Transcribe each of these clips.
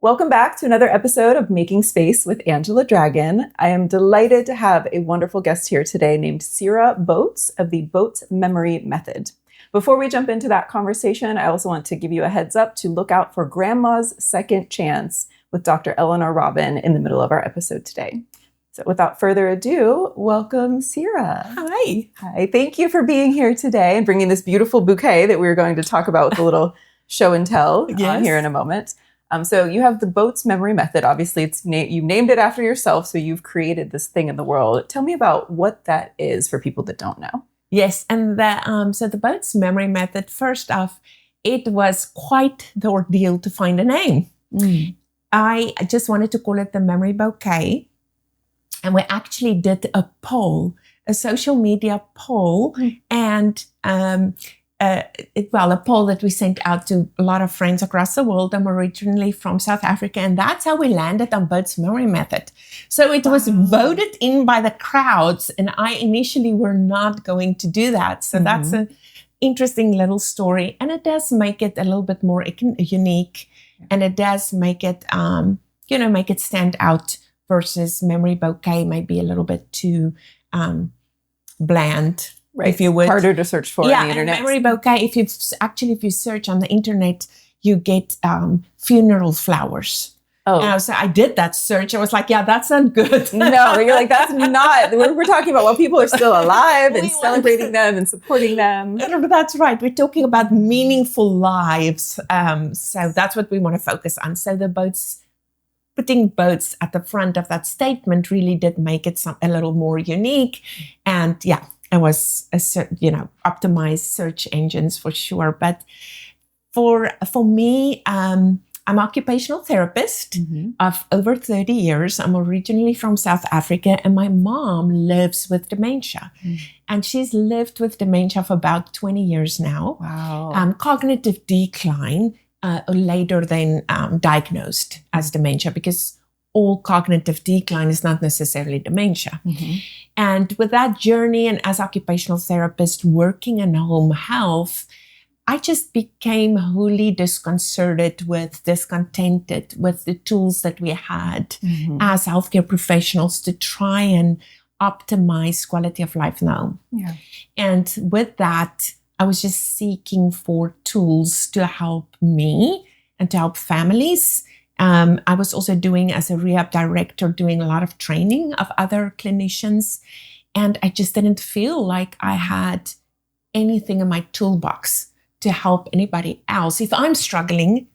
Welcome back to another episode of Making Space with Angela Dragon. I am delighted to have a wonderful guest here today named Sira Botes of the Botes Memory Method. Before we jump into that conversation, I also want to give you a heads up to look out for Grandma's Second Chance with Dr. Eleanor Robin in the middle of our episode today. So without further ado, welcome, Sira. Hi. Hi. Thank you for being here today and bringing this beautiful bouquet that we were going to talk about with a little show and tell here in a moment. So you have the Botes Memory Method. Obviously, you named it after yourself, so you've created this thing in the world. Tell me about what that is for people that don't know. Yes, and the Botes Memory Method, first off, it was quite the ordeal to find a name. I just wanted to call it the Memory Bouquet, and we actually did a poll, a social media poll, and a poll that we sent out to a lot of friends across the world. I'm originally from South Africa, and that's how we landed on Botes Memory Method. So it was voted in by the crowds, and I initially were not going to do that. So that's an interesting little story, and it does make it a little bit more unique, and it does make it, make it stand out versus Memory Bouquet might be a little bit too bland. Right. If you would. Harder to search for on the internet. Memory Bouquet, if you search on the internet, you get funeral flowers. Oh. So I did that search. I was like, yeah, that's not good. No, you're like, that's not. We're talking about while people are still alive and celebrating them and supporting them. That's right. We're talking about meaningful lives. So that's what we want to focus on. So the putting boats at the front of that statement really did make it a little more unique. And yeah. It was optimized search engines for sure. But for me, I'm an occupational therapist of over 30 years. I'm originally from South Africa, and my mom lives with dementia. And she's lived with dementia for about 20 years now. Wow. Cognitive decline, later then diagnosed as dementia, because all cognitive decline is not necessarily dementia. And with that journey, and as occupational therapist working in home health, I just became wholly discontented with the tools that we had as healthcare professionals to try and optimize quality of life now. Yeah. And with that, I was just seeking for tools to help me and to help families. I was also as a rehab director, doing a lot of training of other clinicians. And I just didn't feel like I had anything in my toolbox to help anybody else. If I'm struggling,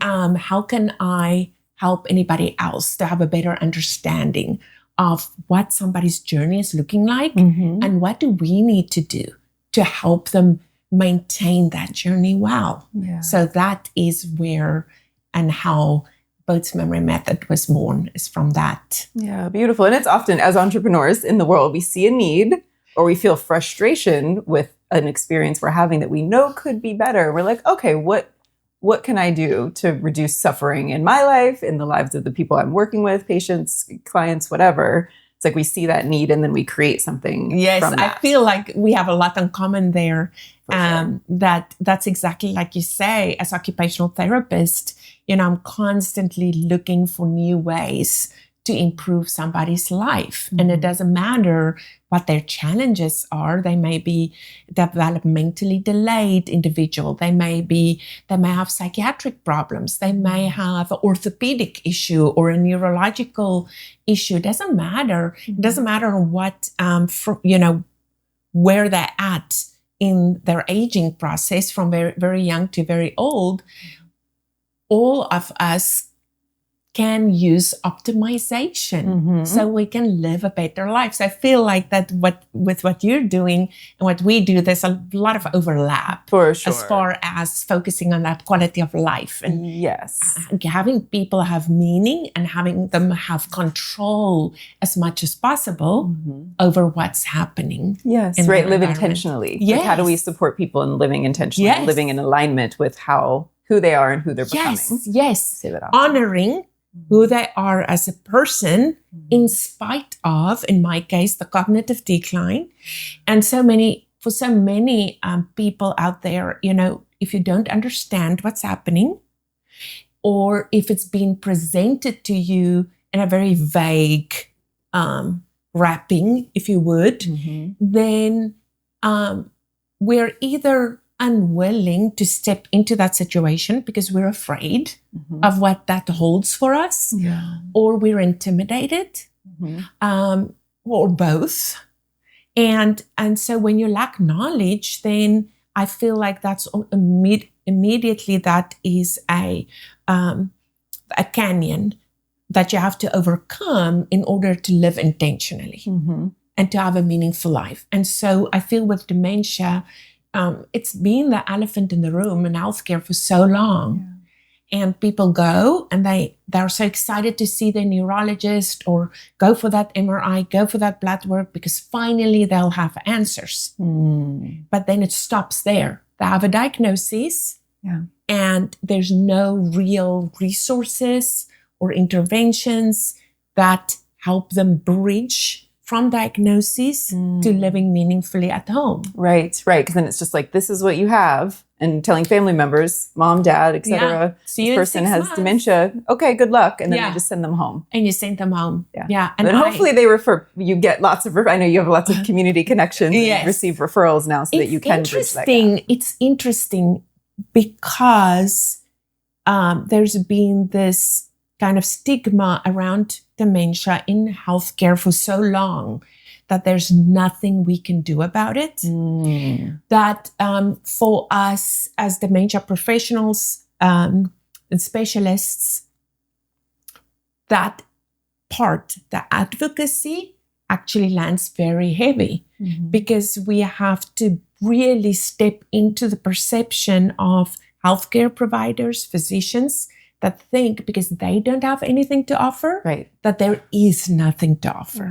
how can I help anybody else to have a better understanding of what somebody's journey is looking like? And what do we need to do to help them maintain that journey well? Yeah. So that is where and how Botes Memory Method was born, is from that. Yeah, beautiful. And it's often, as entrepreneurs in the world, we see a need or we feel frustration with an experience we're having that we know could be better. We're like, okay, what can I do to reduce suffering in my life, in the lives of the people I'm working with, patients, clients, whatever. It's like we see that need and then we create something. Yes, from that. I feel like we have a lot in common there. Sure. That's exactly like you say. As occupational therapist, I'm constantly looking for new ways to improve somebody's life. And it doesn't matter what their challenges are. They may be developmentally delayed individual. They may have psychiatric problems. They may have an orthopedic issue or a neurological issue. It doesn't matter. It doesn't matter what, where they're at in their aging process, from very, very young to very old. All of us can use optimization so we can live a better life. So I feel like that with what you're doing and what we do, there's a lot of overlap. For sure. As far as focusing on that quality of life. And yes, having people have meaning and having them have control as much as possible over what's happening. Yes, right. Live intentionally. Yes. Like, how do we support people in living intentionally, living in alignment with who they are and who they're becoming? Yes. Say that often. Honoring who they are as a person in spite of, in my case, the cognitive decline. And for so many people out there, if you don't understand what's happening, or if it's being presented to you in a very vague wrapping, if you would, then we're either unwilling to step into that situation because we're afraid of what that holds for us, or we're intimidated, or both. And so when you lack knowledge, then I feel like that's immediately that is a canyon that you have to overcome in order to live intentionally and to have a meaningful life. And so I feel with dementia, it's been the elephant in the room in healthcare for so long. And people go and they're so excited to see their neurologist or go for that MRI, go for that blood work, because finally they'll have answers. But then it stops there. They have a diagnosis and there's no real resources or interventions that help them bridge from diagnosis to living meaningfully at home. Right. Because then it's just like, this is what you have. And telling family members, mom, dad, etc. This person has dementia. Okay, good luck. And then they just send them home. And you send them home. And hopefully they refer, you get lots of, I know you have lots of community connections and receive referrals now so that you can bridge that gap. It's interesting because there's been this kind of stigma around dementia in healthcare for so long that there's nothing we can do about it. That for us as dementia professionals and specialists, that part, the advocacy, actually lands very heavy because we have to really step into the perception of healthcare providers, physicians, that think because they don't have anything to offer, that there is nothing to offer.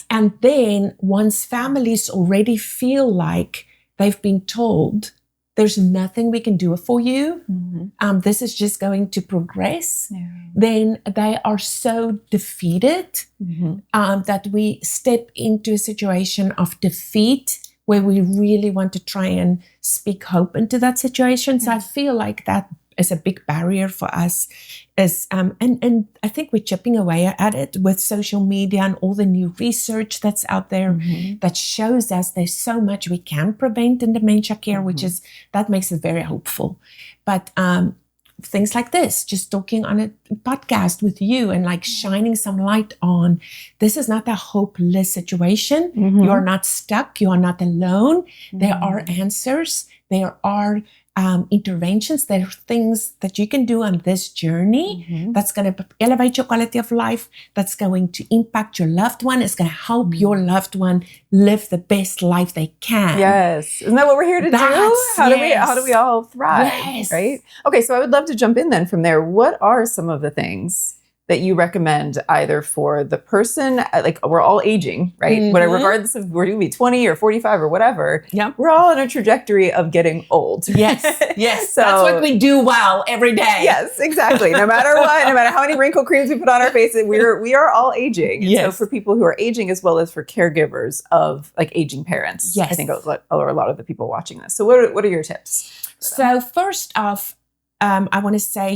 And then once families already feel like they've been told, there's nothing we can do for you, this is just going to progress, then they are so defeated that we step into a situation of defeat where we really want to try and speak hope into that situation. So I feel like that is a big barrier for us. And I think we're chipping away at it with social media and all the new research that's out there that shows us there's so much we can prevent in dementia care, that makes it very hopeful. But things like this, just talking on a podcast with you and like shining some light on, this is not a hopeless situation. You are not stuck. You are not alone. There are answers. There are interventions. There are things that you can do on this journey that's going to elevate your quality of life, that's going to impact your loved one. It's going to help your loved one live the best life they can. Yes. Isn't that what we're here to do? How do we all thrive? Right? Okay, so I would love to jump in then from there. What are some of the things that you recommend either for the person, like we're all aging, right? Whatever, regardless of whether we 20 or 45 or whatever, we're all on a trajectory of getting old. Yes. So, that's what we do well every day. Yes, exactly. No matter what, no matter how many wrinkle creams we put on our faces, we are all aging. And so for people who are aging as well as for caregivers of like aging parents, I think are a lot of the people watching this. So what are your tips? So first off, I want to say,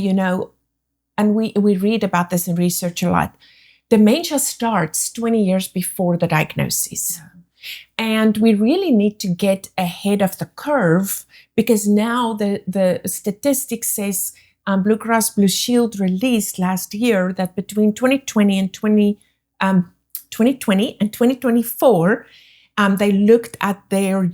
and we read about this in research a lot, dementia starts 20 years before the diagnosis. And we really need to get ahead of the curve because now the statistics says Blue Cross Blue Shield released last year that between 2020 and 2024, they looked at their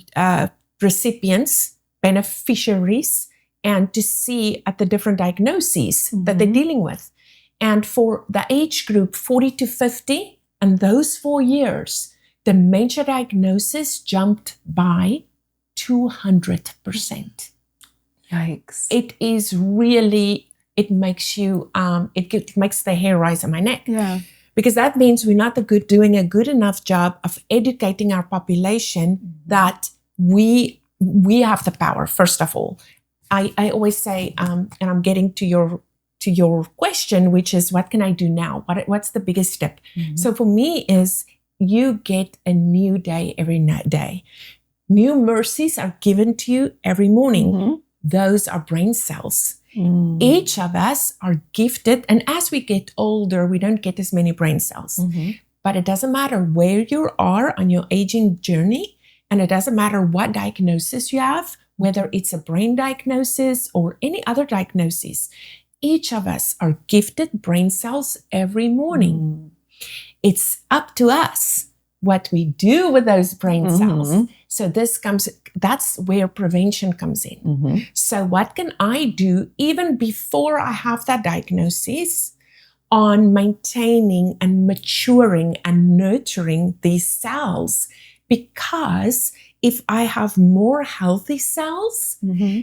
recipients, beneficiaries, and to see at the different diagnoses that they're dealing with. And for the age group 40 to 50, and those 4 years, dementia diagnosis jumped by 200%. Yikes. It is really, it makes you, it makes the hair rise on my neck. Because that means we're not doing a good enough job of educating our population that we have the power, first of all. I always say, and I'm getting to your question, which is, what can I do now? What's the biggest step? So for me is you get a new day every day. New mercies are given to you every morning. Those are brain cells. Each of us are gifted. And as we get older, we don't get as many brain cells. But it doesn't matter where you are on your aging journey. And it doesn't matter what diagnosis you have, whether it's a brain diagnosis or any other diagnosis. Each of us are gifted brain cells every morning. It's up to us what we do with those brain cells. So that's where prevention comes in. So what can I do even before I have that diagnosis on maintaining and maturing and nurturing these cells? Because if I have more healthy cells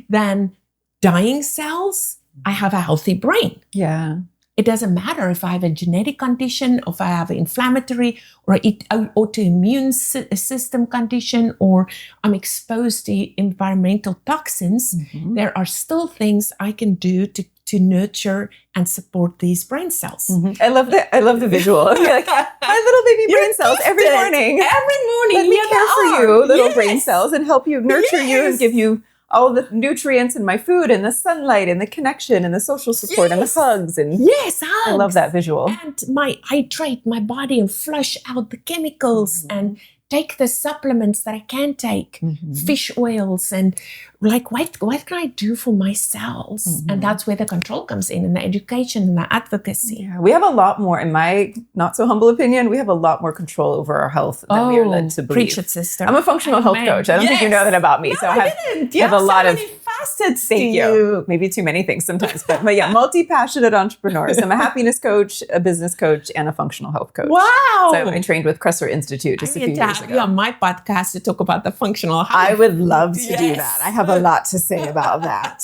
than dying cells, I have a healthy brain. Yeah. It doesn't matter if I have a genetic condition, or if I have an inflammatory or autoimmune system condition, or I'm exposed to environmental toxins. There are still things I can do to nurture and support these brain cells. I love the visual. Like, my little baby brain cells every morning. Every morning. Let me care for you, little brain Yes. cells, and help you nurture you and give you all the nutrients in my food and the sunlight and the connection and the social support and the hugs. And Yes, hugs. I love that visual. And hydrate my body and flush out the chemicals and take the supplements that I can take, fish oils, and like, what can I do for my cells? And that's where the control comes in, and the education and the advocacy. Yeah, we have a lot more, in my not so humble opinion, we have a lot more control over our health than we are led to believe. Preach it, sister. I'm a functional health coach. I don't think you know that about me. No, so I didn't. have a lot of facets. Thank you. Maybe too many things sometimes, but yeah, multi-passionate entrepreneurs. I'm a happiness coach, a business coach, and a functional health coach. Wow. So I trained with Kresser Institute just a few years ago. You on my podcast to talk about the functional health. I would love to do that. I have a lot to say about that.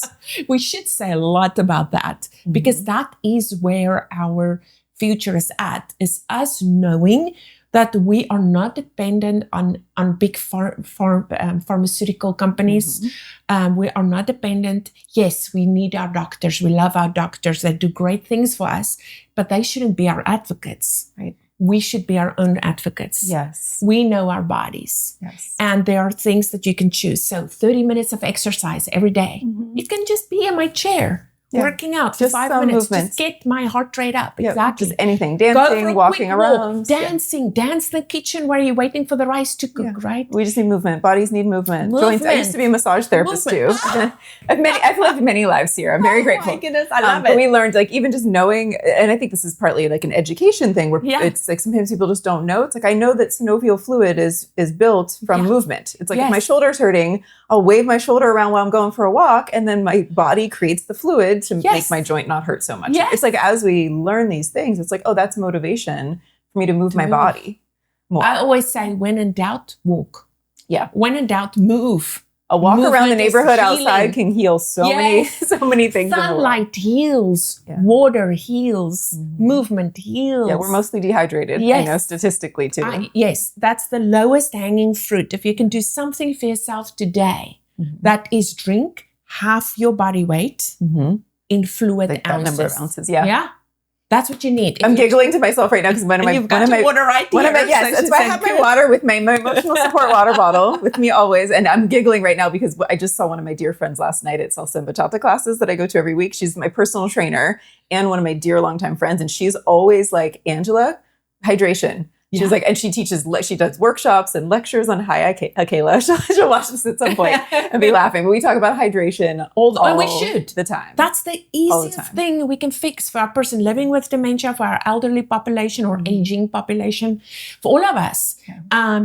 We should say a lot about that, because that is where our future is at, is us knowing that we are not dependent on big pharmaceutical companies. We are not dependent. Yes, we need our doctors. We love our doctors. They do great things for us, but they shouldn't be our advocates. Right. We should be our own advocates. Yes. We know our bodies. Yes. And there are things that you can choose. So 30 minutes of exercise every day. It can just be in my chair, working out for Just 5 some minutes. movement. Just get my heart rate up. Yeah, Exactly. just anything. Go for Dancing, a walking quick around. walk, dancing, dance in the kitchen where you're waiting for the rice to cook, right? We just need movement. Bodies need movement. Joints. I used to be a massage therapist too. I've lived many lives here. I'm very grateful. Oh my goodness, I love But it. we learned, like, even just knowing, and I think this is partly like an education thing where it's like sometimes people just don't know. It's like, I know that synovial fluid is built from movement. It's like if my shoulder's hurting, I'll wave my shoulder around while I'm going for a walk, and then my body creates the fluid to make my joint not hurt so much. It's like, as we learn these things, it's like, oh, that's motivation for me to move my body more. I always say, when in doubt, walk. Yeah. When in doubt, move. A walk Movement around the is neighborhood healing. outside can heal so many things. In the world. Sunlight heals. Water heals. Movement heals. Yeah, we're mostly dehydrated. I know, statistically too. Yes, that's the lowest hanging fruit. If you can do something for yourself today, that is drink half your body weight in fluid like ounces. that number of ounces. Yeah. That's what you need. I'm giggling to myself right now because one of my you've got your water right here. Yes, that's why I have my water with my emotional support water bottle with me always. And I'm giggling right now because I just saw one of my dear friends last night at Salsa and Bachata classes that I go to every week. She's my personal trainer and one of my dear longtime friends. And she's always like, Angela, hydration. She's like, and she does workshops and lectures on Akela. She'll watch this at some point and be laughing. But we talk about hydration all the time. That's the easiest thing we can fix for a person living with dementia, for our elderly population or aging population, for all of us.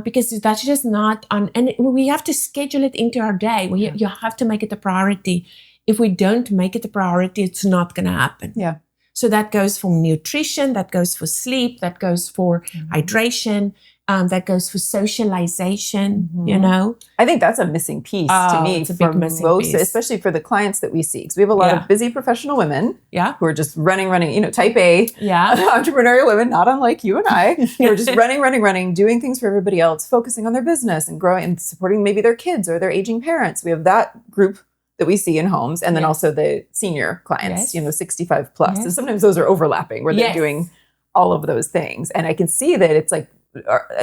Because that's just not on, and we have to schedule it into our day. You have to make it a priority. If we don't make it a priority, it's not going to happen. Yeah. So that goes for nutrition, that goes for sleep, that goes for hydration, that goes for socialization, you know. I think that's a missing piece to me. It's a big missing piece. Especially for the clients that we see. Because we have a lot of busy professional women who are just running, type A entrepreneurial women, not unlike you and I, who are just running, doing things for everybody else, focusing on their business and growing and supporting maybe their kids or their aging parents. We have that group that we see in homes, and then also the senior clients, 65 plus. And sometimes those are overlapping where they're doing all of those things. And I can see that it's like,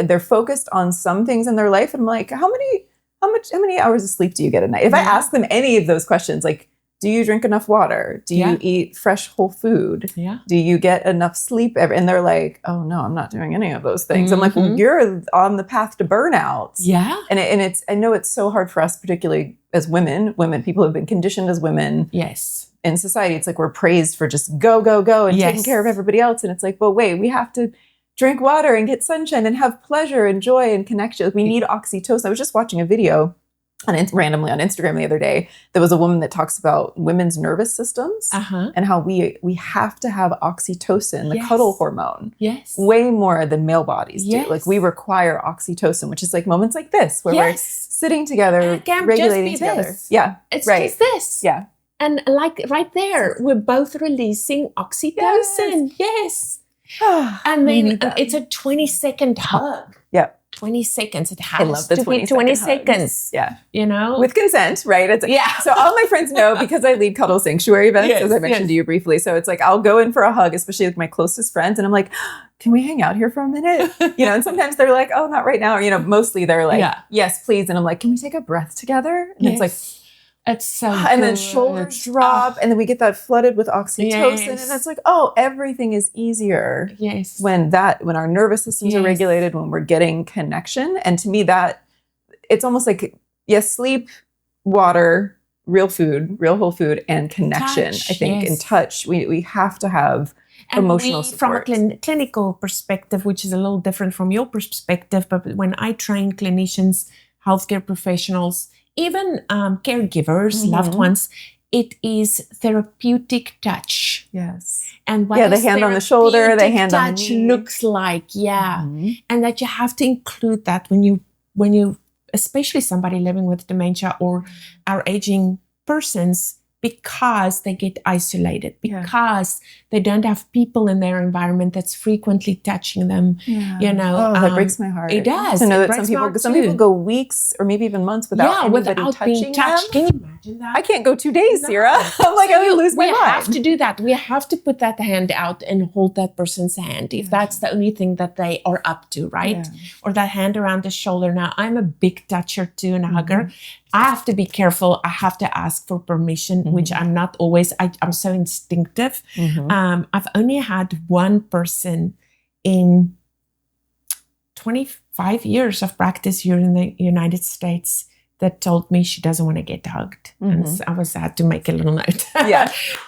they're focused on some things in their life. And I'm like, how many hours of sleep do you get a night? If I ask them any of those questions, like, Do you drink enough water? Do you eat fresh whole food? Yeah. Do you get enough sleep? And they're like, oh no, I'm not doing any of those things. I'm like, well, you're on the path to burnout. Yeah. And it's, I know it's so hard for us, particularly as women, people have been conditioned as women. Yes. In society, it's like we're praised for just go, go, go and taking care of everybody else. And it's like, well, wait, we have to drink water and get sunshine and have pleasure and joy and connection. We need oxytocin. I was just watching a video randomly on Instagram the other day. There was a woman that talks about women's nervous systems and how we have to have oxytocin, the cuddle hormone, way more than male bodies do. Like we require oxytocin, which is like moments like this where we're sitting together, regulating together. This. Yeah, it's just this. Yeah, and like right there, we're both releasing oxytocin. Yes. And then it's a 20-second hug. Yeah. 20 seconds. It has I love the to be 20 seconds. Yeah. You know? With consent, right? It's So all my friends know because I lead cuddle sanctuary events, as I mentioned to you briefly. So it's like, I'll go in for a hug, especially with my closest friends. And I'm like, can we hang out here for a minute? And sometimes they're like, oh, not right now. Or, mostly they're like, yes, please. And I'm like, can we take a breath together? And it's like, it's so and then shoulders drop, and then we get that flooded with oxytocin, and it's like, oh, everything is easier. Yes, when our nervous systems are regulated, when we're getting connection, and to me, that it's almost like sleep, water, real food, real whole food, and connection. I think in touch, we have to have emotional support. From a clinical perspective, which is a little different from your perspective, but when I train clinicians, healthcare professionals, even caregivers, loved ones, it is therapeutic touch. Yes. And what the hand on the shoulder, the hand on the touch knee. looks like, and that you have to include that when you, especially somebody living with dementia or our aging persons, because they get isolated, because they don't have people in their environment that's frequently touching them. That breaks my heart. It does. To know that some people go weeks or maybe even months without anybody touching them. Can you imagine that? I can't go 2 days, Sira. I'm like, I would lose my mind. We have to do that. We have to put that hand out and hold that person's hand if that's the only thing that they are up to, right? Or that hand around the shoulder. Now, I'm a big toucher too and a hugger. I have to be careful. I have to ask for permission, which I'm not always. I'm so instinctive. I've only had one person in 25 years of practice here in the United States that told me she doesn't want to get hugged. And so I had to make a little note.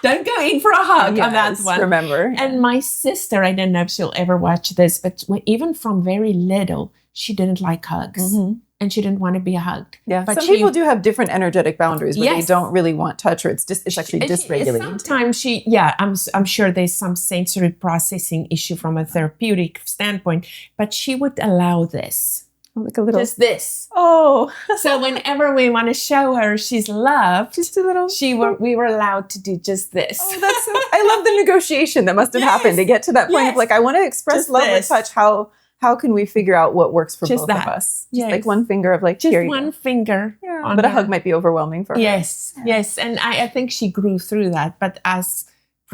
Don't go in for a hug on that one. Remember. And my sister, I don't know if she'll ever watch this, but even from very little, she didn't like hugs. And she didn't want to be hugged. Yeah, but some people do have different energetic boundaries where they don't really want touch, or it's actually dysregulated. Sometimes I'm sure there's some sensory processing issue from a therapeutic standpoint, but she would allow this. Like a little. Just this. Oh. So whenever we want to show her she's loved, just a little. We were allowed to do just this. Oh, I love the negotiation that must have happened to get to that point of like, I want to express just love with touch. How can we figure out what works for both of us? Just like one finger of like, just one finger. Yeah. But a hug might be overwhelming for her. Yes. And I think she grew through that. But as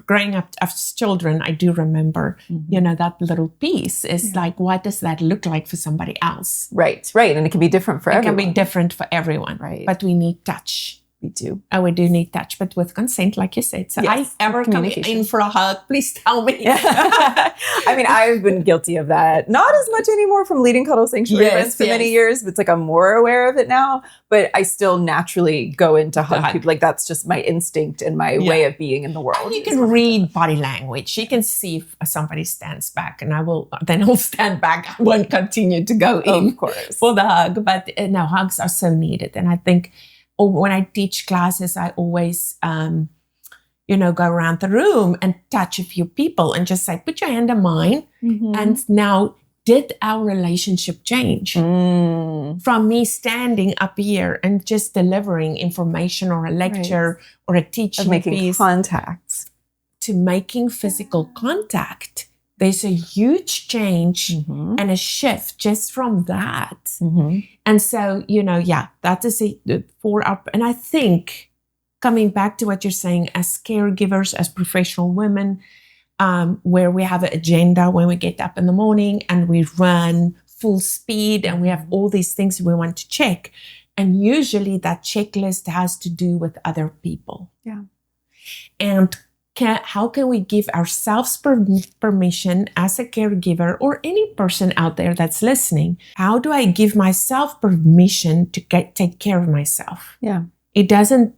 growing up as children, I do remember, that little piece is like, what does that look like for somebody else? Right. And it can be different for everyone. It can be different for everyone. Right. But we need touch. We do. Oh, we do need touch, but with consent, like you said. So I ever come in for a hug, please tell me. I mean, I've been guilty of that. Not as much anymore from leading cuddle sanctuary events for many years. It's like I'm more aware of it now, but I still naturally go into hug people. Like that's just my instinct and my way of being in the world. And you can read body language. You can see if somebody stands back, and I'll stand back. I won't continue to go in, of course, for the hug. But no, hugs are so needed, and I think. Or when I teach classes, I always, go around the room and touch a few people and just say, put your hand on mine. And now, did our relationship change? From me standing up here and just delivering information or a lecture or a teaching of making piece contact to making physical contact. There's a huge change and a shift just from that. And so, that is for our, and I think coming back to what you're saying, as caregivers, as professional women, where we have an agenda when we get up in the morning and we run full speed and we have all these things we want to check. And usually that checklist has to do with other people. Yeah. And how can we give ourselves permission as a caregiver or any person out there that's listening? How do I give myself permission to take care of myself? Yeah. It doesn't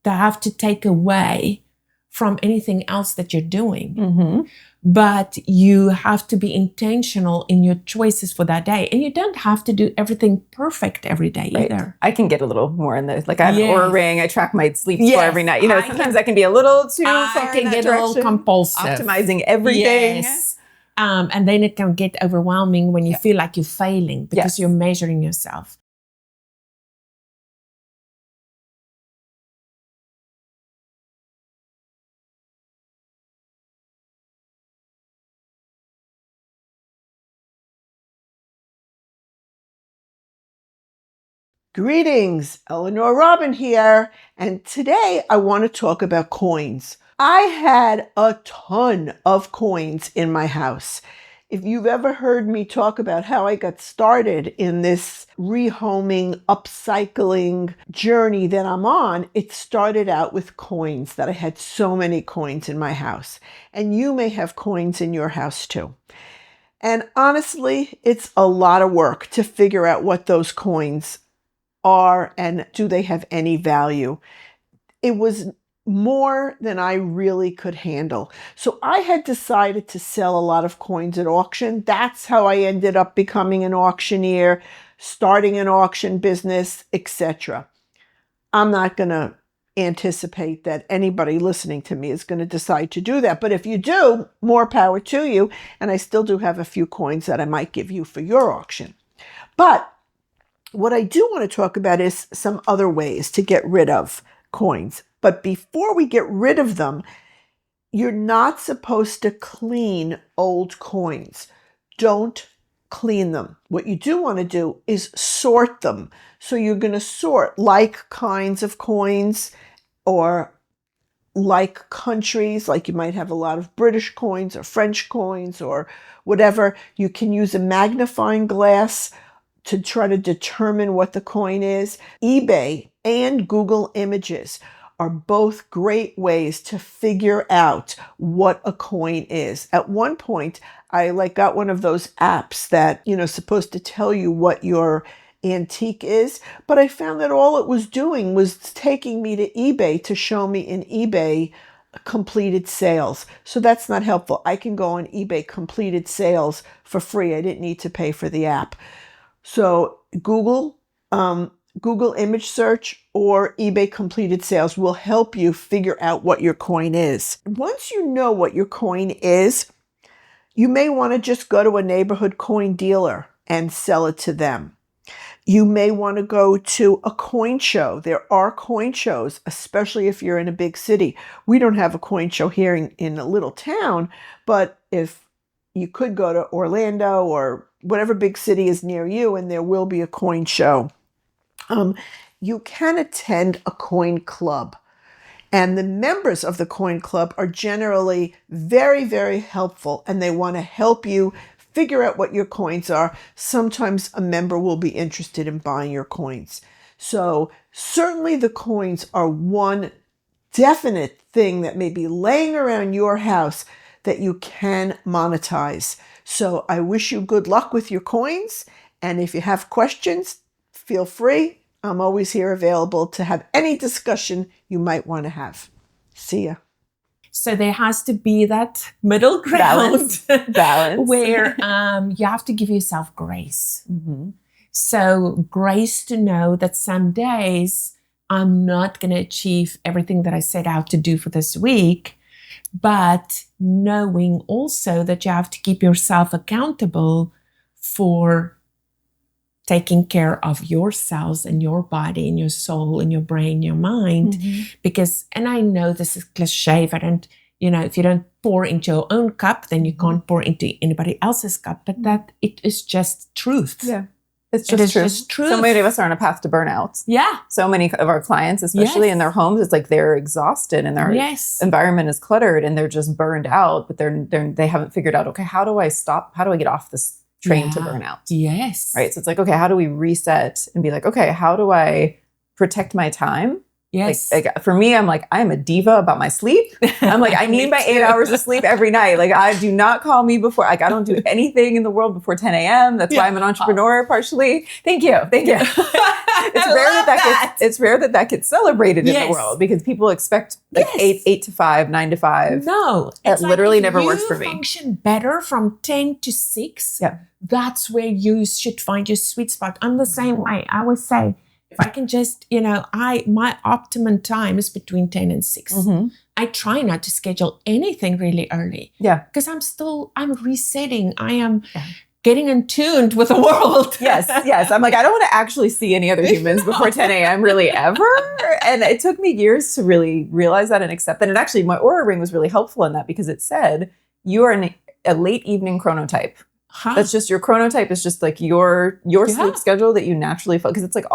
have to take away from anything else that you're doing. Mm-hmm. But you have to be intentional in your choices for that day. And you don't have to do everything perfect every day either. I can get a little more in this. Like I have an Oura ring. I track my sleep score every night. Sometimes I can be a little too far in that direction. A little compulsive. Optimizing everything. Yes. And then it can get overwhelming when you feel like you're failing because you're measuring yourself. Greetings, Eleanor Robin here, and today I want to talk about coins. I had a ton of coins in my house. If you've ever heard me talk about how I got started in this rehoming, upcycling journey that I'm on, it started out with coins, that I had so many coins in my house. And you may have coins in your house too. And honestly, it's a lot of work to figure out what those coins are and do they have any value. It was more than I really could handle. So I had decided to sell a lot of coins at auction. That's how I ended up becoming an auctioneer, starting an auction business, etc. I'm not going to anticipate that anybody listening to me is going to decide to do that. But if you do, more power to you. And I still do have a few coins that I might give you for your auction. But what I do want to talk about is some other ways to get rid of coins. But before we get rid of them, you're not supposed to clean old coins. Don't clean them. What you do want to do is sort them. So you're going to sort like kinds of coins or like countries, like you might have a lot of British coins or French coins or whatever. You can use a magnifying glass to try to determine what the coin is. eBay and Google Images are both great ways to figure out what a coin is. At one point, I got one of those apps that, supposed to tell you what your antique is, but I found that all it was doing was taking me to eBay to show me in eBay completed sales. So that's not helpful. I can go on eBay completed sales for free. I didn't need to pay for the app. So Google image search or eBay completed sales will help you figure out what your coin is. Once you know what your coin is, you may want to just go to a neighborhood coin dealer and sell it to them. You may want to go to a coin show. There are coin shows, especially if you're in a big city. We don't have a coin show here in a little town, but if you could go to Orlando or whatever big city is near you, and there will be a coin show. You can attend a coin club. And the members of the coin club are generally very, very helpful, and they want to help you figure out what your coins are. Sometimes a member will be interested in buying your coins. So certainly the coins are one definite thing that may be laying around your house that you can monetize. So I wish you good luck with your coins. And if you have questions, feel free. I'm always here available to have any discussion you might want to have. See ya. So there has to be that middle ground balance. where you have to give yourself grace. Mm-hmm. So grace to know that some days I'm not going to achieve everything that I set out to do for this week, but knowing also that you have to keep yourself accountable for taking care of yourselves and your body and your soul and your brain, your mind. Mm-hmm. Because, and I know this is cliche, but if you don't pour into your own cup, then you can't pour into anybody else's cup. But that it is just truth. Yeah. It's just truth. So many of us are on a path to burnout. Yeah. So many of our clients, especially in their homes, it's like they're exhausted and their environment is cluttered and they're just burned out, but they haven't figured out, okay, how do I stop? How do I get off this train to burnout? Yes. Right. So it's like, okay, how do we reset and be like, okay, how do I protect my time Yes. Like for me, I'm like, I'm a diva about my sleep. I'm like, I need my 8 hours of sleep every night. Like I do not call me before, like I don't do anything in the world before 10 a.m. That's why I'm an entrepreneur partially. Thank you. It's rare that gets celebrated in the world because people expect like 8 to 5, 9 to 5. No. That literally never works for me. You function better from 10 to 6. Yeah. That's where you should find your sweet spot. I'm the same way. I always say, if I can just, my optimum time is between 10 and 6. Mm-hmm. I try not to schedule anything really early. Yeah. Because I'm resetting. I am getting in tuned with the world. Yes. I'm like, I don't want to actually see any other humans before 10 a.m. really ever. And it took me years to really realize that and accept that. And actually my Oura ring was really helpful in that because it said you are a late evening chronotype. Huh. That's just your chronotype is just like your sleep schedule that you naturally because it's like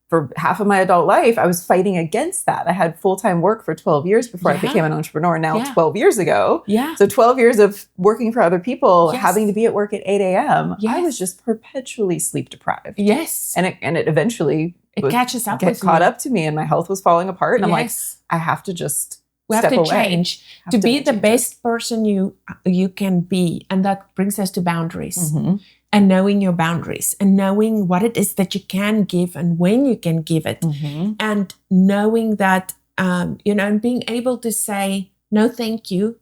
for half of my adult life, I was fighting against that. I had full-time work for 12 years before I became an entrepreneur. Now 12 years ago. Yeah. So 12 years of working for other people, having to be at work at 8 a.m. I was just perpetually sleep deprived. Yes. And it eventually catches up with caught up to me and my health was falling apart. And I'm like, I have to just we have to change to be the best person you can be. And that brings us to boundaries. Mm-hmm. And knowing your boundaries and knowing what it is that you can give and when you can give it. Mm-hmm. And knowing that, and being able to say, no, thank you,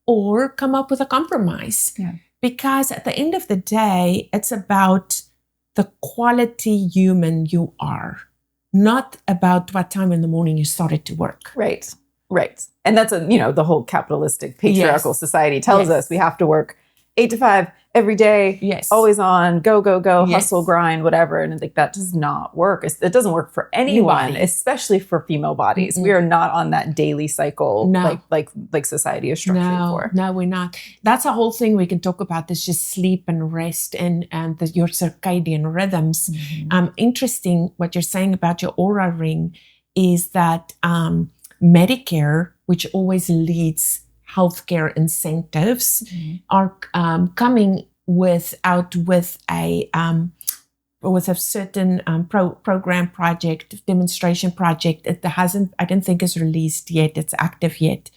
or come up with a compromise. Yeah. Because at the end of the day, it's about the quality human you are, not about what time in the morning you started to work. Right. And that's the whole capitalistic patriarchal society tells us we have to work 8 to 5 every day, always on, go, hustle, grind, whatever. And like that does not work. It doesn't work for anyone, especially for female bodies. Mm-hmm. We are not on that daily cycle like society is structured for. No, we're not. That's a whole thing we can talk about. This just sleep and rest and your circadian rhythms. Mm-hmm. Interesting what you're saying about your Oura ring is that Medicare, which always leads healthcare incentives, are coming with a certain program project, demonstration project. It hasn't, I don't think, is released yet. It's active yet,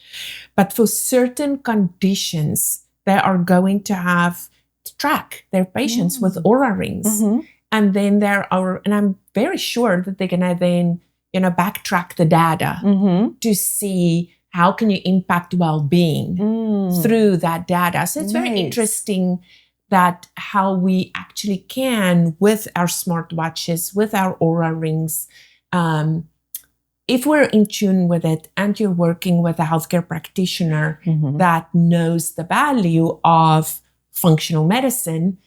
but for certain conditions, they are going to have to track their patients with Oura rings, and then and I'm very sure that they're gonna then backtrack the data to see how can you impact well-being through that data? So it's very interesting that how we actually can, with our smartwatches, with our Oura rings, if we're in tune with it and you're working with a healthcare practitioner that knows the value of functional medicine,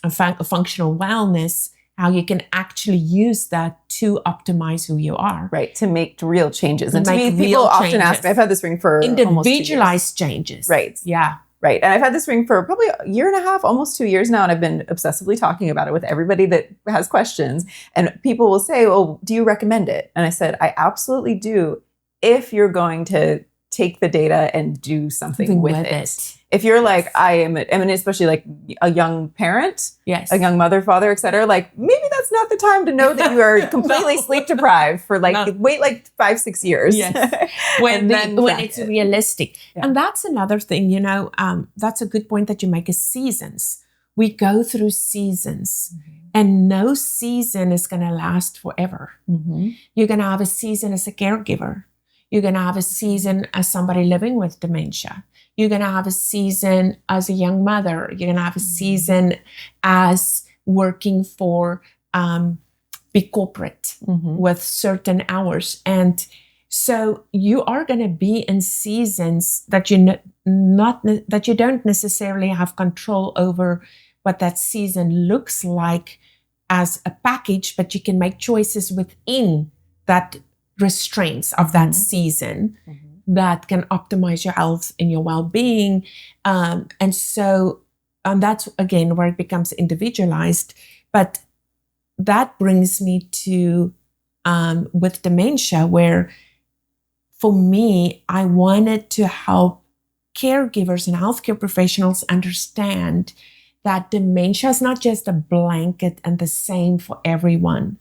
functional wellness, how you can actually use that to optimize who you are. Right, to make real changes. And to me, people often ask me, I've had this ring for individualized changes. Right. Yeah. Right. And I've had this ring for probably a year and a half, almost 2 years now. And I've been obsessively talking about it with everybody that has questions. And people will say, well, do you recommend it? And I said, I absolutely do. If you're going to take the data and do something with it. If you're like, especially like a young parent, a young mother, father, et cetera, like maybe that's not the time to know that you are completely sleep deprived for wait 5-6 years. Yes. when it's realistic. Yeah. And that's another thing, that's a good point that you make is seasons. We go through seasons and no season is going to last forever. You're going to have a season as a caregiver. You're going to have a season as somebody living with dementia. You're going to have a season as a young mother. You're going to have a season as working for big corporate with certain hours. And so you are going to be in seasons that you don't necessarily have control over what that season looks like as a package, but you can make choices within that restraints of that season that can optimize your health and your well-being. And that's, again, where it becomes individualized. But that brings me to, with dementia, where for me, I wanted to help caregivers and healthcare professionals understand that dementia is not just a blanket and the same for everyone.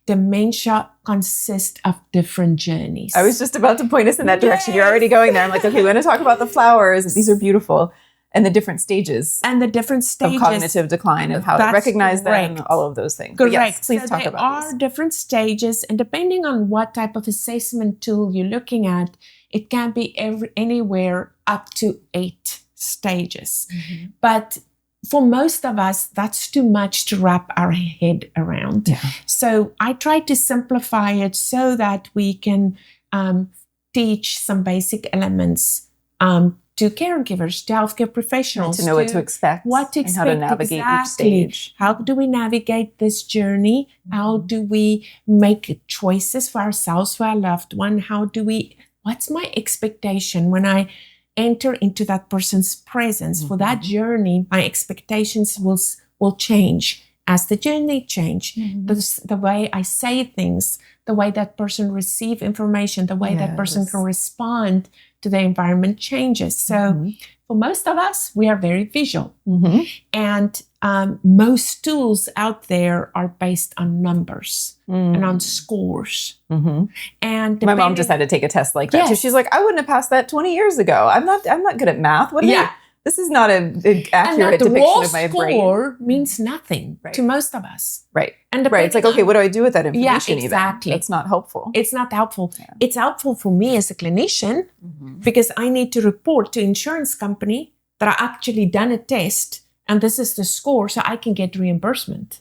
Dementia consists of different journeys. I was just about to point us in that direction. You're already going there. I'm like, okay, we're going to talk about the flowers. These are beautiful. And the different stages. And the different stages. Of cognitive decline and how to recognize them, all of those things. Correct. Yes, please talk about these. There are different stages, and depending on what type of assessment tool you're looking at, it can be anywhere up to 8 stages. Mm-hmm. But for most of us, that's too much to wrap our head around. Yeah. So I try to simplify it so that we can teach some basic elements to caregivers, to healthcare professionals. To know what to expect. What to expect. And how to navigate each stage. How do we navigate this journey? How do we make choices for ourselves, for our loved one? What's my expectation when I enter into that person's presence? For that journey, my expectations will change as the journey change. The way I say things, the way that person receive information, the way that person can respond to the environment changes. So for most of us, we are very visual. And most tools out there are based on numbers and on scores. And my mom just had to take a test like that. Yes. So she's like, I wouldn't have passed that 20 years ago. I'm not good at math. This is not an accurate depiction of my brain. Score means nothing to most of us. Right. And it's like, okay, what do I do with that information? Exactly. Even? It's not helpful. It's not helpful. Yeah. It's helpful for me as a clinician because I need to report to insurance company that I actually done a test and this is the score, so I can get reimbursement.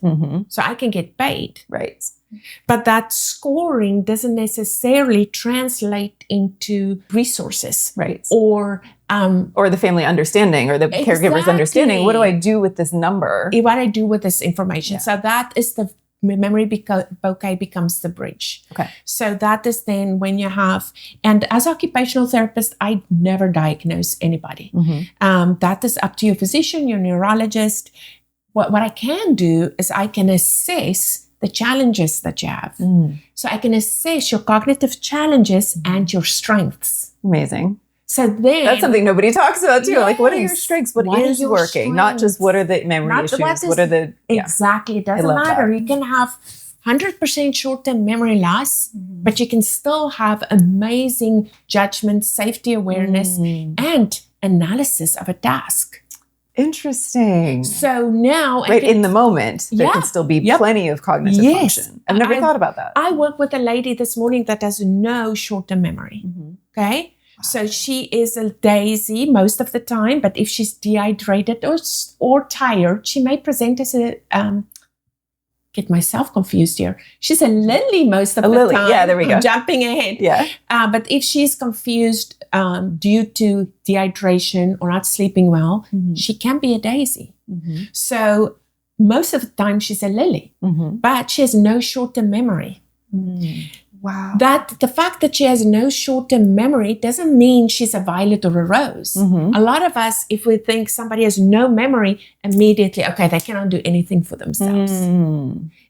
So I can get paid. Right. But that scoring doesn't necessarily translate into resources. Right. Or the family understanding or the caregiver's understanding. What do I do with this number? What I do with this information. Yeah. So that is the memory bouquet becomes the bridge. Okay. So that is then when you have, and as occupational therapist, I never diagnose anybody. That is up to your physician, your neurologist. What I can do is I can assess the challenges that you have. So I can assess your cognitive challenges and your strengths. Amazing. So then that's something nobody talks about too. Yes. Like, what are your strengths? What is working? Strengths? Not just what are the memory issues. What are the exactly? It doesn't matter. You can have 100% short-term memory loss, but you can still have amazing judgment, safety awareness, and analysis of a task. Interesting. So now, in the moment, there can still be plenty of cognitive function. I've never thought about that. I worked with a lady this morning that has no short-term memory. Okay. Wow. So she is a daisy most of the time, but if she's dehydrated or tired, she may present as a, get myself confused here. She's a lily most of the time. Yeah, there we go. Jumping ahead. Yeah. But if she's confused due to dehydration or not sleeping well, she can be a daisy. So most of the time she's a lily, but she has no short-term memory. Wow. That the fact that she has no short-term memory doesn't mean she's a violet or a rose. A lot of us, if we think somebody has no memory, immediately, okay, they cannot do anything for themselves.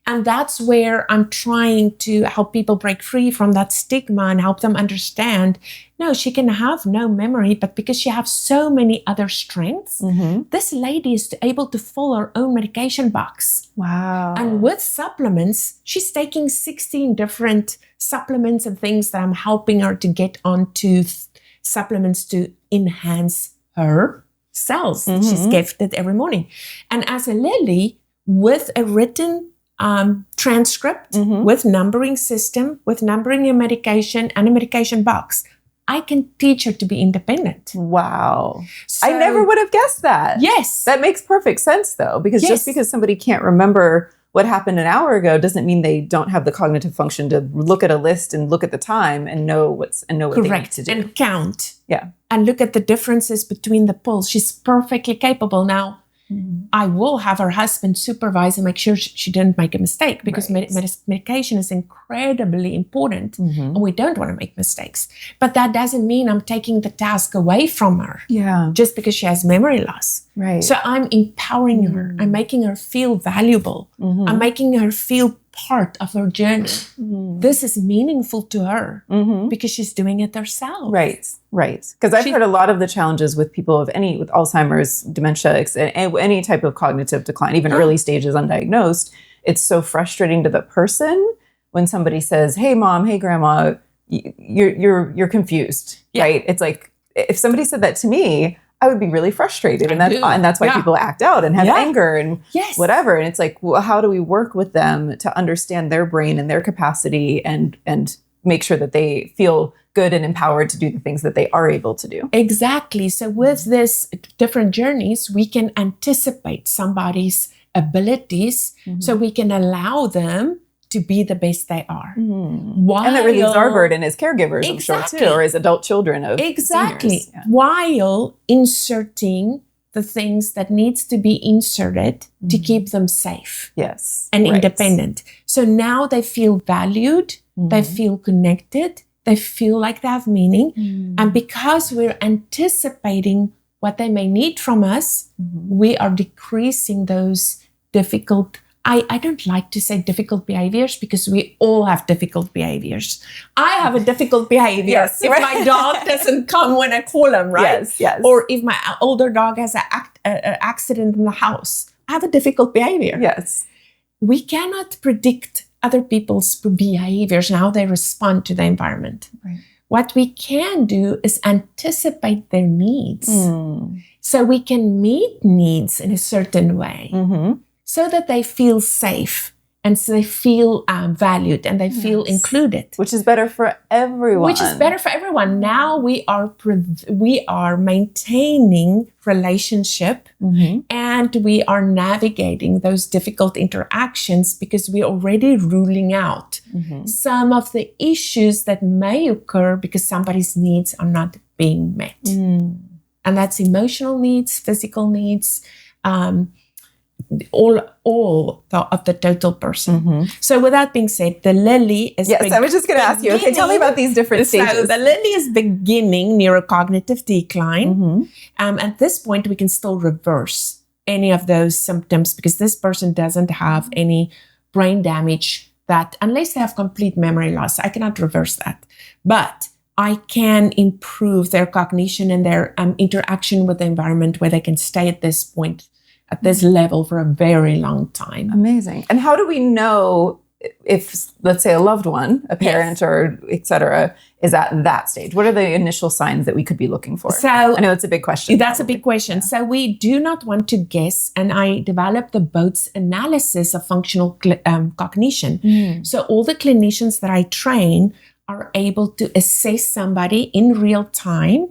And that's where I'm trying to help people break free from that stigma and help them understand, no, she can have no memory, but because she has so many other strengths, this lady is able to fill her own medication box. Wow. And with supplements, she's taking 16 different supplements and things that I'm helping her to get onto supplements to enhance her cells. She's gifted every morning. And as a lily, with a written transcript, with numbering system, with numbering your medication and a medication box, I can teach her to be independent. Wow. So, I never would have guessed that. Yes. That makes perfect sense though, because just because somebody can't remember what happened an hour ago doesn't mean they don't have the cognitive function to look at a list and look at the time and know what they need to do. And count. Yeah. And look at the differences between the pulls. She's perfectly capable now. I will have her husband supervise and make sure she didn't make a mistake because medication is incredibly important and we don't want to make mistakes. But that doesn't mean I'm taking the task away from her just because she has memory loss. Right. So I'm empowering her. I'm making her feel valuable. I'm making her feel part of her journey. This is meaningful to her because she's doing it herself. Right. Because I've heard a lot of the challenges with people with Alzheimer's, dementia, any type of cognitive decline, even early stages undiagnosed. It's so frustrating to the person when somebody says, "Hey, mom, hey, grandma, you're confused," right? It's like if somebody said that to me, I would be really frustrated, and that's why people act out and have anger and whatever. And it's like, well, how do we work with them to understand their brain and their capacity and make sure that they feel good and empowered to do the things that they are able to do? Exactly. So with this different journeys, we can anticipate somebody's abilities, so we can allow them to be the best they are. And that relieves our burden as caregivers, I'm sure, too, or as adult children of seniors. While inserting the things that needs to be inserted to keep them safe and independent. So now they feel valued, they feel connected, they feel like they have meaning. And because we're anticipating what they may need from us, we are decreasing those difficult, I don't like to say difficult behaviors because we all have difficult behaviors. I have a difficult behavior if my dog doesn't come when I call him, right? Yes. Or if my older dog has an accident in the house. I have a difficult behavior. Yes. We cannot predict other people's behaviors and how they respond to the environment. Right. What we can do is anticipate their needs. So we can meet needs in a certain way. So that they feel safe and so they feel valued and they feel included. Which is better for everyone. Now we are maintaining relationship and we are navigating those difficult interactions because we're already ruling out some of the issues that may occur because somebody's needs are not being met. And that's emotional needs, physical needs, all of the total person. So with that being said, the lily is I was just going to ask you, okay, tell me about these different stages. So the lily is beginning neurocognitive decline. At this point, we can still reverse any of those symptoms because this person doesn't have any brain damage that, unless they have complete memory loss, I cannot reverse that. But I can improve their cognition and their interaction with the environment where they can stay at this point, at this level for a very long time. Amazing. And how do we know if, let's say, a loved one, a parent or et cetera, is at that stage? What are the initial signs that we could be looking for? So I know it's a big question. That's a big question. So we do not want to guess. And I developed the Botes analysis of functional cognition. So all the clinicians that I train are able to assess somebody in real time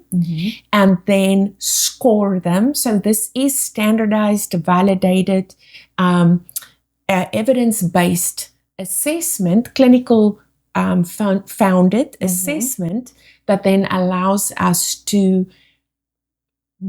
and then score them. So this is standardized, validated, evidence-based assessment, clinical founded assessment that then allows us to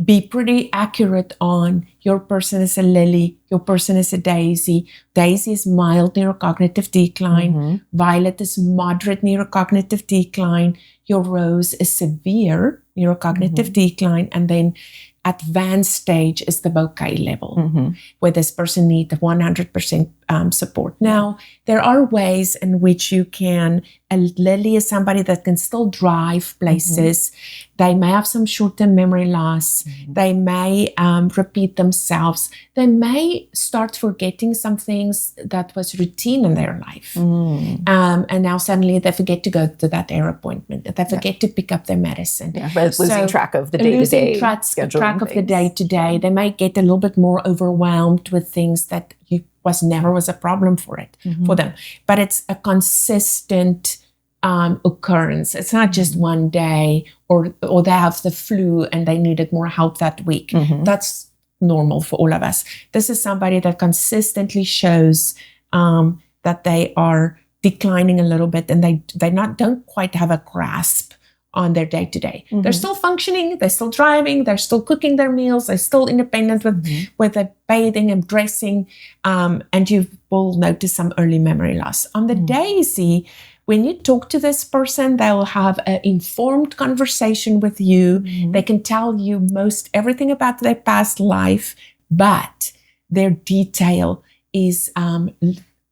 be pretty accurate on your person is a lily, your person is a daisy. Daisy is mild neurocognitive decline. Violet is moderate neurocognitive decline. Your rose is severe neurocognitive decline. And then advanced stage is the bouquet level, where this person needs 100% support. Now, there are ways in which you can, a lily is somebody that can still drive places. They may have some short-term memory loss. They may repeat themselves. They may start forgetting some things that was routine in their life. And now suddenly they forget to go to that hair appointment. They forget to pick up their medicine. Losing track of the day-to-day track of the day-to-day. They may get a little bit more overwhelmed with things that never was a problem for them. But it's a consistent occurrence. It's not just one day or they have the flu and they needed more help that week. That's normal for all of us. This is somebody that consistently shows that they are declining a little bit and they don't quite have a grasp on their day-to-day. They're still functioning, they're still driving, they're still cooking their meals, they're still independent with the bathing and dressing, and you will notice some early memory loss. On the daisy, when you talk to this person, they'll have an informed conversation with you. They can tell you most everything about their past life, but their detail is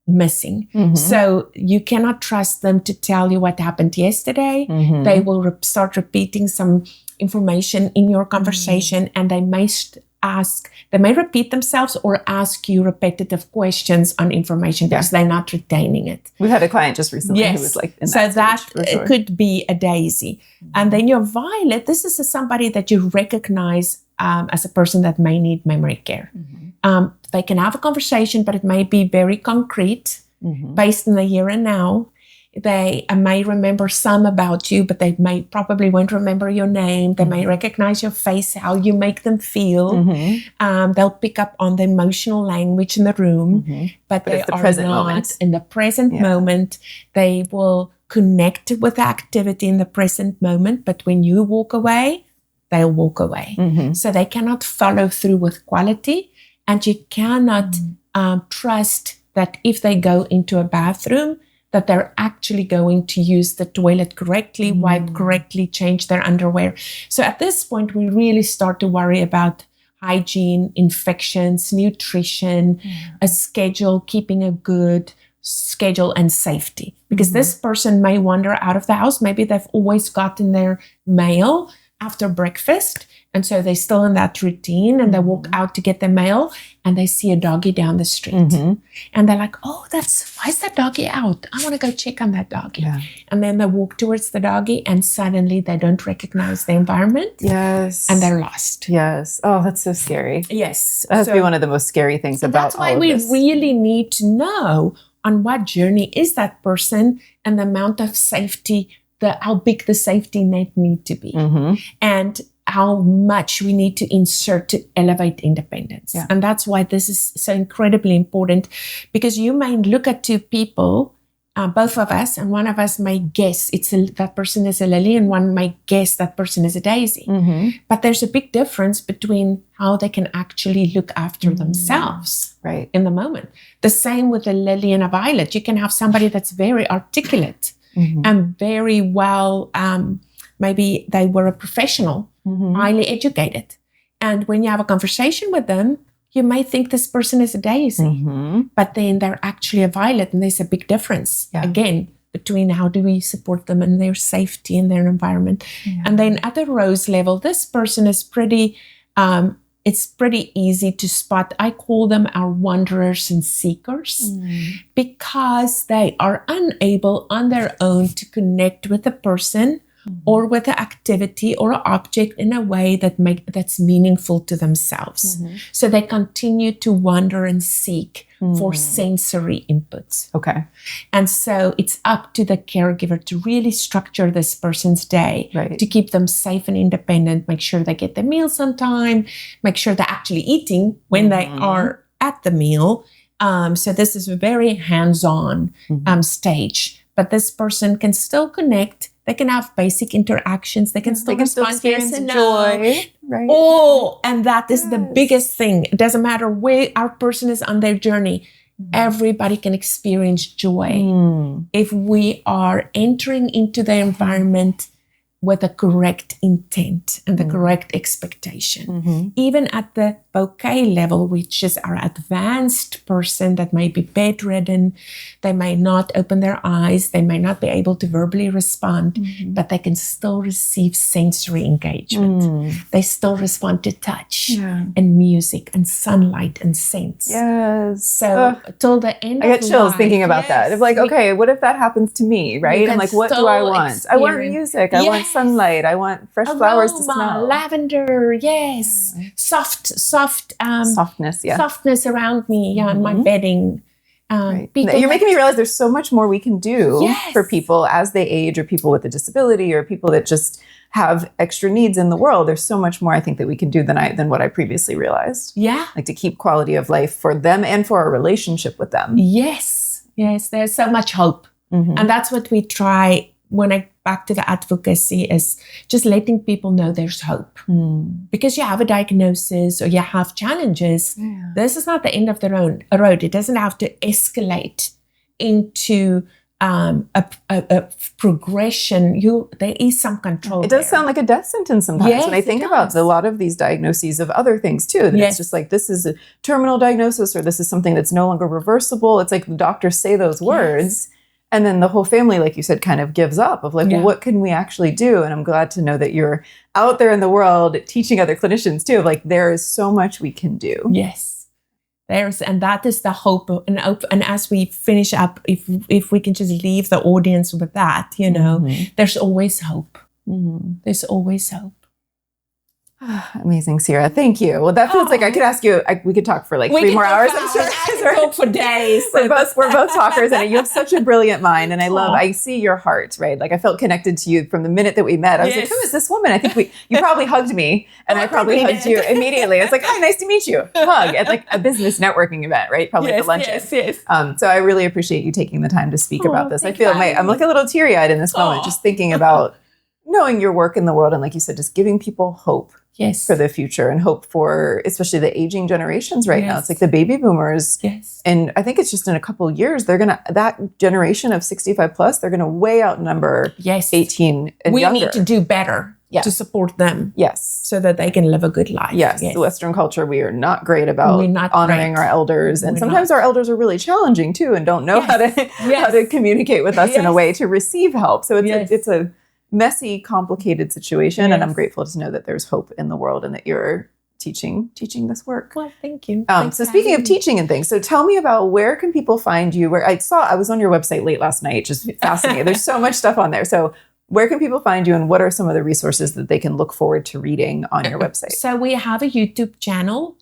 missing. So you cannot trust them to tell you what happened yesterday. They will start repeating some information in your conversation, and they may repeat themselves or ask you repetitive questions on information because they're not retaining it. We've had a client just recently who was like in that stage, it could be a daisy. And then your violet, this is somebody that you recognize as a person that may need memory care. They can have a conversation, but it may be very concrete, based in the here and now. They may remember some about you, but they probably won't remember your name. They may recognize your face, how you make them feel. They'll pick up on the emotional language in the room, but they are not in the present moment. They will connect with the activity in the present moment, but when you walk away, they'll walk away. So they cannot follow through with quality, and you cannot trust that if they go into a bathroom, that they're actually going to use the toilet correctly, wipe correctly, change their underwear. So at this point, we really start to worry about hygiene, infections, nutrition, a schedule, keeping a good schedule, and safety. Because this person may wander out of the house. Maybe they've always gotten their mail after breakfast, and so they're still in that routine, and they walk out to get their mail, and they see a doggy down the street. And they're like, oh, why is that doggy out? I want to go check on that doggy. And then they walk towards the doggy, and suddenly they don't recognize the environment. And they're lost. Oh, that's so scary. Yes. That has to be one of the most scary things about all of this. That's why we really need to know on what journey is that person, and the amount of safety, how big the safety net need to be. And how much we need to insert to elevate independence. And that's why this is so incredibly important, because you may look at two people, both of us, and one of us may guess that person is a lily, and one may guess that person is a daisy. But there's a big difference between how they can actually look after themselves in the moment. The same with a lily and a violet. You can have somebody that's very articulate and very well, maybe they were a professional, highly educated. And when you have a conversation with them, you may think this person is a daisy, but then they're actually a violet, and there's a big difference, again, between how do we support them and their safety in their environment. And then at the rose level, this person is pretty, it's pretty easy to spot. I call them our wanderers and seekers, because they are unable on their own to connect with a person or with an activity or an object in a way that's meaningful to themselves. So they continue to wander and seek for sensory inputs. And so it's up to the caregiver to really structure this person's day to keep them safe and independent, make sure they get their meals on time, make sure they're actually eating when they are at the meal. So this is a very hands-on stage, but this person can still connect. They can have basic interactions. They can still respond yes and joy. Oh, and that is the biggest thing. It doesn't matter where our person is on their journey. Everybody can experience joy if we are entering into the environment with the correct intent and the correct expectation. Even at the bouquet level, which is our advanced person that may be bedridden, they may not open their eyes, they may not be able to verbally respond, but they can still receive sensory engagement. They still respond to touch and music and sunlight and scents. So till the end I get chills thinking about that. It's like, okay, what if that happens to me, right? And like, what do I want? I want music. I want sunlight. I want fresh flowers to smell. Lavender, softness, softness around me, in my bedding. You're making me realize there's so much more we can do for people as they age, or people with a disability, or people that just have extra needs in the world. There's so much more I think that we can do than what I previously realized. Like to keep quality of life for them and for our relationship with them. Yes, there's so much hope. And that's what we try when I back to the advocacy, is just letting people know there's hope. Because you have a diagnosis or you have challenges, this is not the end of the road. It doesn't have to escalate into a progression, there is some control. It does sound like a death sentence sometimes. Yes, when I think about a lot of these diagnoses of other things too, that it's just like, this is a terminal diagnosis, or this is something that's no longer reversible. It's like the doctors say those words, and then the whole family, like you said, kind of gives up of like, well, what can we actually do? And I'm glad to know that you're out there in the world teaching other clinicians too. Like, there is so much we can do. Yes. And that is the hope. And as we finish up, if we can just leave the audience with that, there's always hope. There's always hope. Amazing, Sira. Thank you. Well, that feels like I could ask you, we could talk for like 3 more hours. I'm sure. I could talk for days. We're both talkers, and you have such a brilliant mind. And I see your heart, right? Like, I felt connected to you from the minute that we met. I was like, who is this woman? I think you probably hugged me, and I probably hugged you immediately. I was like, hi, nice to meet you. Hug at like a business networking event, right? Probably at the luncheon. Yes. So I really appreciate you taking the time to speak about this. I feel I'm like a little teary-eyed in this moment, just thinking about knowing your work in the world, and like you said, just giving people hope. Yes. For the future, and hope for especially the aging generations right now. It's like the baby boomers. Yes. And I think it's just in a couple of years, that generation of 65 plus, they're going to way outnumber 18 and younger. We need to do better to support them. Yes. So that they can live a good life. Yes. The Western culture, we are not great about honoring our elders. And sometimes our elders are really challenging too, and don't know how to communicate with us in a way to receive help. So it's a messy, complicated situation. And I'm grateful to know that there's hope in the world and that you're teaching this work. Well, thank you. So speaking of teaching and things, so tell me about where can people find you? Where I was on your website late last night, just fascinating. There's so much stuff on there. So where can people find you, and what are some of the resources that they can look forward to reading on your website? So we have a YouTube channel,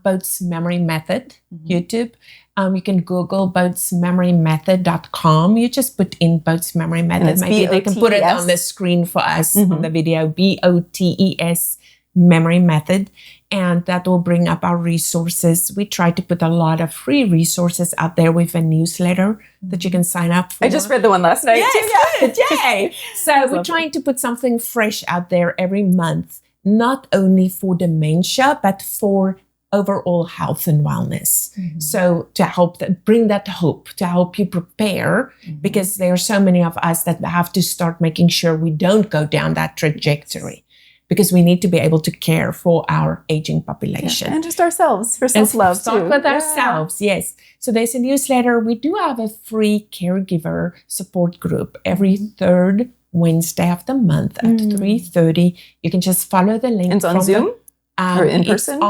Botes Memory Method, YouTube. You can Google botesmemorymethod.com. You just put in Botes Memory Method. Maybe they can put it on the screen for us on the video, BOTES Memory Method. And that will bring up our resources. We try to put a lot of free resources out there with a newsletter that you can sign up for. I just read the one last night. Yes, yay! So we're trying to put something fresh out there every month, not only for dementia, but for overall health and wellness. So to help bring that hope, to help you prepare, because there are so many of us that have to start making sure we don't go down that trajectory, because we need to be able to care for our aging population. And just ourselves, for self-love too. Start with ourselves, yes. So there's a newsletter. We do have a free caregiver support group every third Wednesday of the month at 3:30. You can just follow the link. It's on Zoom? Or in person?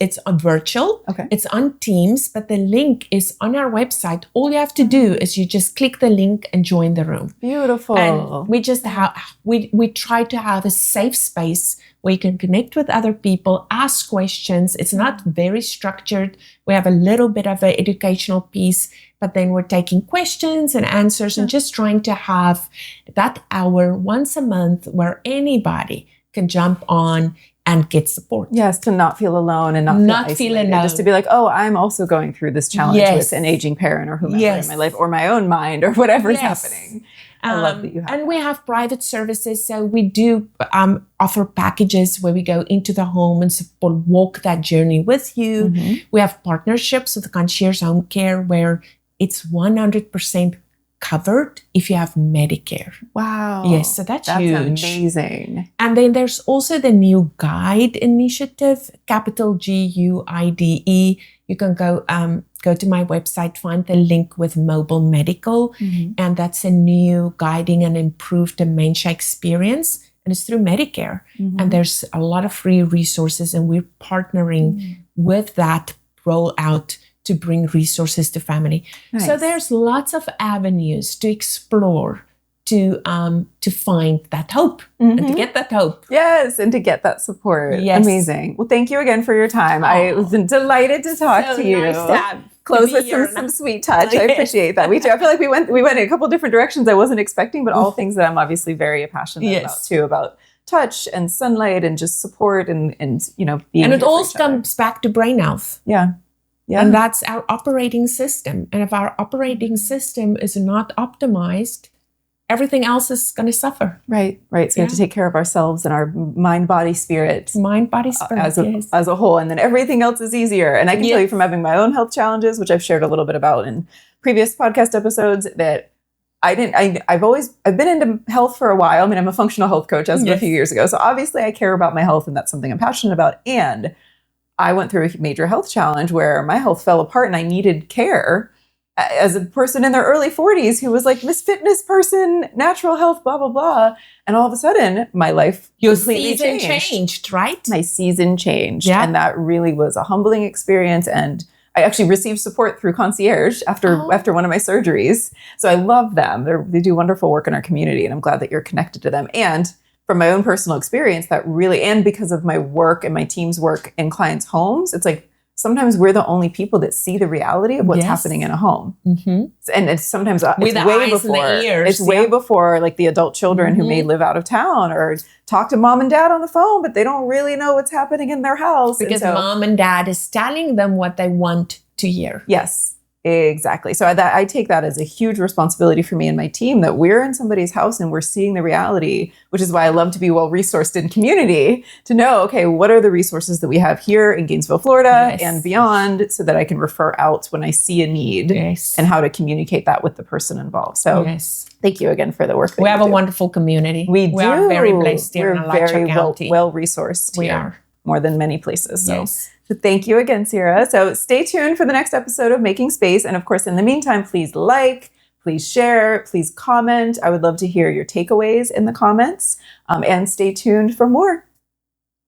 It's on virtual. Okay. It's on Teams, but the link is on our website. All you have to do is you just click the link and join the room. Beautiful. And we just we try to have a safe space where you can connect with other people, ask questions. It's not very structured. We have a little bit of an educational piece, but then we're taking questions and answers and just trying to have that hour once a month where anybody can jump on and get support. Yes, to not feel alone and not feel alone. Just to be like, oh, I'm also going through this challenge with an aging parent or whomever in my life, or my own mind, or whatever's happening. I love that you have. And we have private services. So we do offer packages where we go into the home and walk that journey with you. We have partnerships with concierge home care where it's 100% covered if you have Medicare. Wow. Yes, so that's huge. Amazing. And then there's also the new GUIDE initiative, capital GUIDE. You can go to my website, find the link with mobile medical, and that's a new guiding and improved dementia experience. And it's through Medicare. And there's a lot of free resources, and we're partnering with that rollout to bring resources to family. Nice. So there's lots of avenues to explore to find that hope and to get that hope. Yes, and to get that support. Yes. Amazing. Well, thank you again for your time. I've been delighted to talk to you. Nice close with some sweet touch. I appreciate that. I feel like we went in a couple different directions I wasn't expecting, but all things that I'm obviously very passionate about too, about touch and sunlight and just support and being. And it all comes back to brain health. Yeah. Yeah. And that's our operating system. And if our operating system is not optimized, everything else is going to suffer. Right. So we have to take care of ourselves and our mind, body, spirit. Mind, body, spirit. As a whole. And then everything else is easier. And I can tell you from having my own health challenges, which I've shared a little bit about in previous podcast episodes, that I've been into health for a while. I mean, I'm a functional health coach as of a few years ago. So obviously I care about my health and that's something I'm passionate about. And I went through a major health challenge where my health fell apart and I needed care as a person in their early 40s who was like this fitness person, natural health, blah, blah, blah. And all of a sudden my life completely changed, right? My season changed. Yeah. And that really was a humbling experience. And I actually received support through concierge after one of my surgeries. So I love them. They do wonderful work in our community. And I'm glad that you're connected to them. And from my own personal experience, that really, and because of my work and my team's work in clients' homes, it's like, sometimes we're the only people that see the reality of what's happening in a home. And it's sometimes with it's the way eyes before and the ears, it's way before like the adult children who may live out of town or talk to mom and dad on the phone, but they don't really know what's happening in their house. Because mom and dad is telling them what they want to hear. Yes, exactly. So I take that as a huge responsibility for me and my team that we're in somebody's house and we're seeing the reality, which is why I love to be well-resourced in community to know, okay, what are the resources that we have here in Gainesville, Florida and beyond so that I can refer out when I see a need and how to communicate that with the person involved. So thank you again for the work that we have do. a wonderful community. We do. are very blessed here We're in Alachua County. well-resourced We here, are. more than many places. So thank you again, Sira. So stay tuned for the next episode of Making Space. And of course, in the meantime, please please share, please comment. I would love to hear your takeaways in the comments and stay tuned for more.